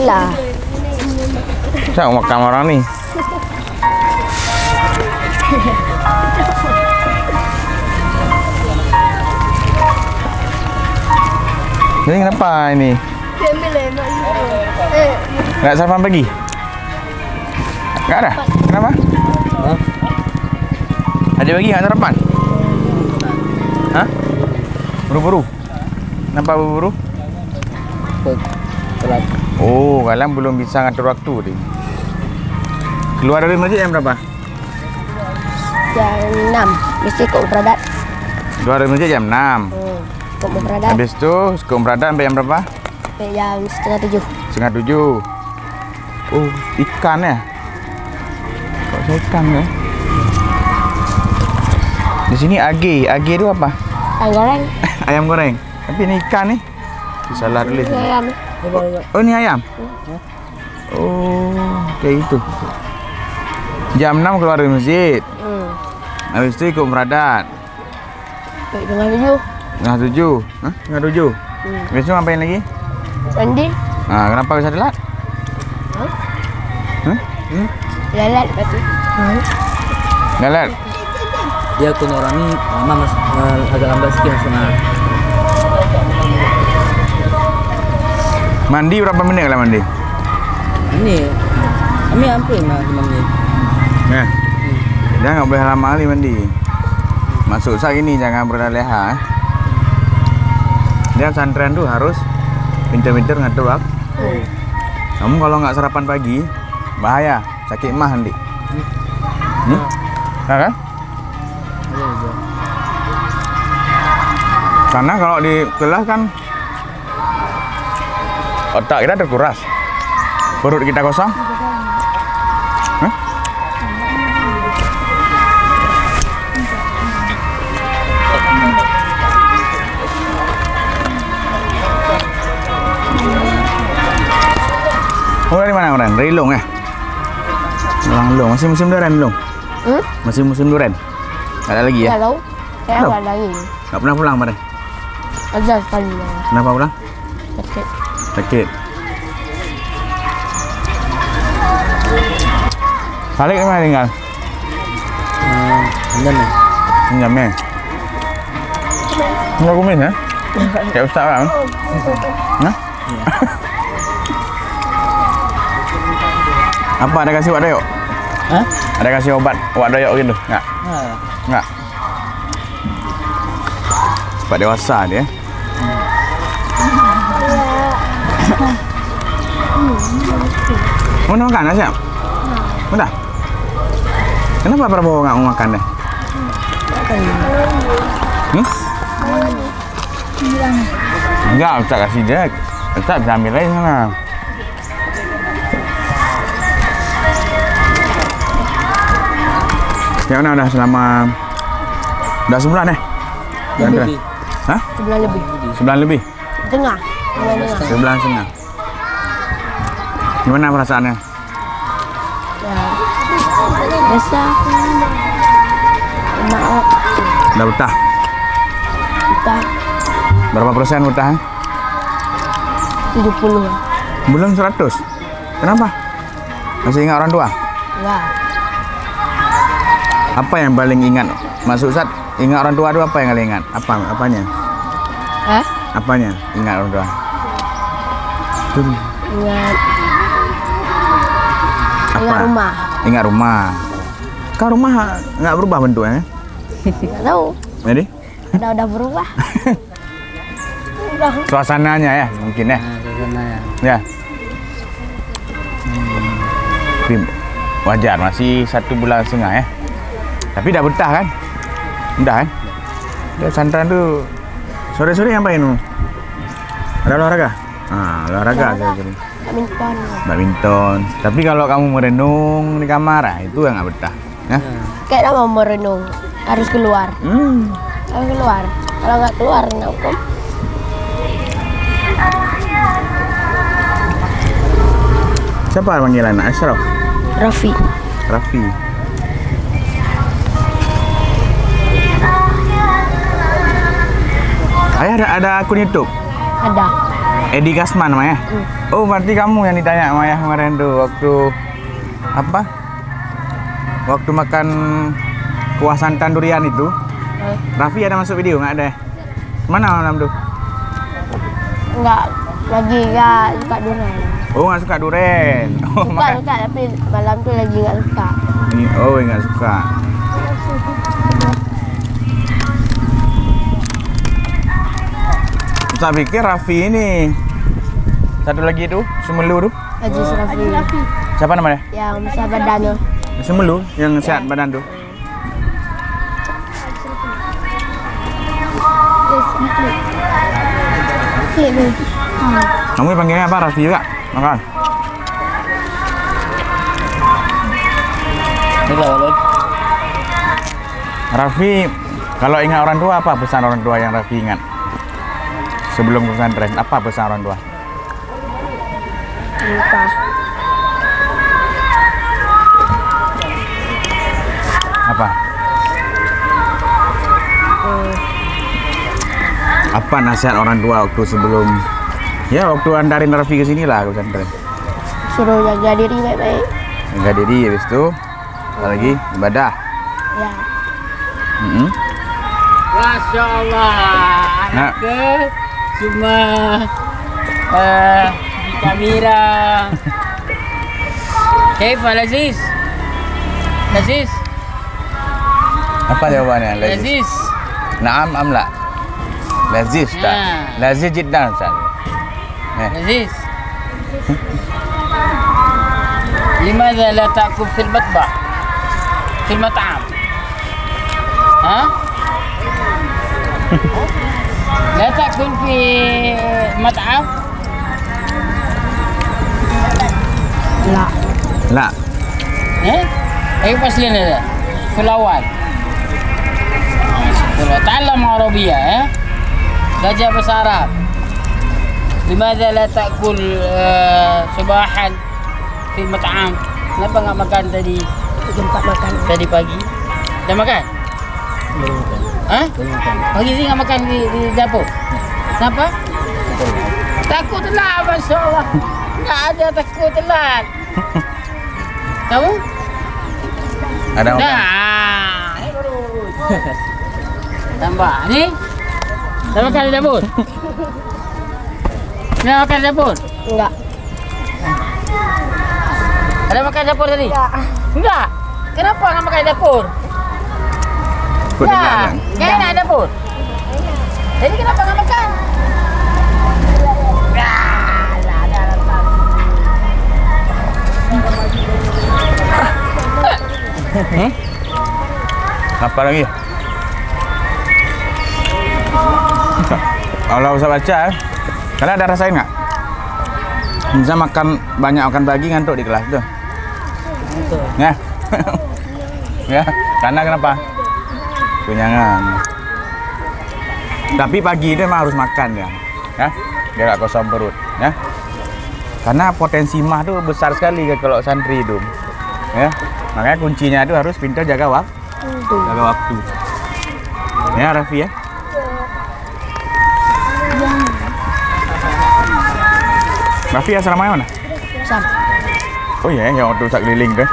Lah. Saya mau makan orang nih. Jadi kenapa ini? Nggak sarapan pagi? Nggak ada? Kenapa? Ada pagi nggak sarapan? Hah? Buru-buru? Kenapa buru-buru? Telat. Oh, kalian belum bisa ngatur waktu nih. Keluar dari masjid jam berapa? Jam 6. Mesti kok beradat. Keluar dari masjid jam 6. Kok beradat. Habis itu sekolah beradat sampai jam berapa? Sampai jam setengah 7. Setengah 7. Oh, ikan ya? Kok saya ikan ya? Di sini age. Age itu apa? Ayam goreng. Ayam goreng. Tapi ini ikan nih. Salah tulis. Ayam. Oh, ini ayam? Oh, kayak itu. Jam 6 keluar dari masjid. Habis itu ikut beradat. Setengah 7. Setengah 7. Hah? Setengah 7? Habis itu ngapain lagi? Mandi. Nah, kenapa bisa telat? Lalat berarti. Telat? Dia punya orang ini lama mas, agak lambat sedikit mas. Mandi berapa menit kalau mandi? Ini kami hampir mas menit. Ya. Dia nggak boleh lama kali mandi. Masuk sah ini jangan berleha. Dia pesantren tuh harus pintar-pintar ngatur waktu. Kamu kalau nggak sarapan pagi bahaya, sakit mah nanti. Ya kan? Karena kalau di kelas kan otak kita terkuras, perut kita kosong. Hah? Oh, dari mana kemarin? Dari Long ya? Orang Long, masih musim durian Long? Masih musim durian? Ada lagi ya? Nggak tahu. Saya Tahu? nggak lagi. Nggak pernah pulang kemarin? Ada sekali. Kenapa pulang? Sakit. Sakit. Balik kemana tinggal? Anda Pinjamnya? Enggak kumis ya? Kayak Ustaz kan? Hah? Apa ada kasih obat doyok? Hah? Ada kasih obat doyok gitu? Enggak? Enggak. Cepat dewasa dia. Mau makan nasi? Udah? Kenapa Prabowo nggak mau makan deh? Enggak, Ustaz kasih dia. Ustaz bisa ambil aja sana. Ya udah selama udah sebulan ya? lebih. Hah? Sebulan lebih. Sebulan lebih? Tengah. Sebulan tengah. Sebulan setengah. Gimana perasaannya? Ya. Biasa. Maaf. Udah betah? Kita Berapa persen betah? 70. Belum 100. Kenapa? Masih ingat orang tua? Ya. Apa yang paling ingat? Mas Ustaz, ingat orang tua itu apa yang paling ingat? Apanya? Apanya? Ingat orang tua? Ingat. Apa? Ingat rumah. Ingat rumah. Kan rumah nggak berubah bentuknya? Nggak tahu. Jadi? Udah berubah. Udah. Suasananya ya, mungkin ya? Suasana ya. Ya. Tapi wajar, masih 1 bulan setengah ya. Tapi udah betah kan? Udah kan? Dia pesantren tuh sore-sore ngapain lu? Ada olahraga? Ah, olahraga jadi. Badminton. Badminton. Tapi kalau kamu merenung di kamar, itu yang nggak betah. Ya? Kayak mau merenung. Harus keluar. Harus keluar. Kalau nggak keluar, nggak hukum. Siapa panggilan? Ashraf? Raffi. Raffi. Ayah ada akun YouTube? Ada. Edi Kasman namanya? Oh, berarti kamu yang ditanya sama ayah kemarin tuh waktu apa? Waktu makan kuah santan durian itu. Raffi ada masuk video nggak ada? Mana malam tuh? Enggak, lagi enggak suka durian. Oh, nggak suka durian. Oh, Suka, tapi malam tuh lagi enggak suka. Oh, nggak suka. Saya pikir Raffi ini satu lagi tuh, Semelu tuh. Haji Raffi. Siapa namanya? Yang besar badan tuh. Semelu, yang sehat badan tuh. Kamu panggilnya apa? Raffi juga? Makan. Raffi, kalau ingat orang tua apa pesan orang tua yang Raffi ingat? Sebelum ke pesantren, apa pesan orang tua? Lupa. Apa? Apa nasihat orang tua waktu sebelum waktu antarin Raffi ke sini lah ke pesantren? Suruh jaga diri baik-baik. Jaga diri, habis itu apa lagi? Ibadah. Ya. Masya Allah, anakku cuma di kamera. Kaifa Laziz? Laziz? Apa jawabannya? Laziz? Naam am la? Laziz tak? Laziz jiddan Ustaz. لذيذ لماذا لا تأكل في المطبخ في المطعم ها لا تأكل في مطعم لا لا أي فصل هذا في الأول تعلم عربية بelajar bahasa Arab. لماذا لا تأكل صباحا في مطعم? Kenapa nggak makan tadi? Tempat makan. Tadi pagi. Udah makan? Belum makan. Hah? Belum makan. Pagi sih nggak makan di dapur. Kenapa? Takut telat, Masya Allah. Nggak ada takut telat. Kamu? Ada makan? Nah, ini baru. Tambah. Nih. Udah makan di dapur? Udah makan di dapur? Enggak. Ada makan di dapur tadi? Enggak. Enggak. Kenapa nggak makan di dapur? Ya, nggak enak di dapur. Jadi kenapa nggak makan? Apa lagi? Kalau usah baca, kalian ada rasain nggak? Bisa makan banyak makan pagi ngantuk di kelas tuh. Ya, ya. Karena kenapa? Kenyangan. Tapi pagi itu memang harus makan ya, biar nggak kosong perut, ya. Karena potensi mah tuh besar sekali kalau santri itu, ya. Makanya kuncinya itu harus pintar jaga waktu. Ya, Raffi ya. Raffi asrama mana? Sama. Oh iya, yang waktu sak keliling tuh.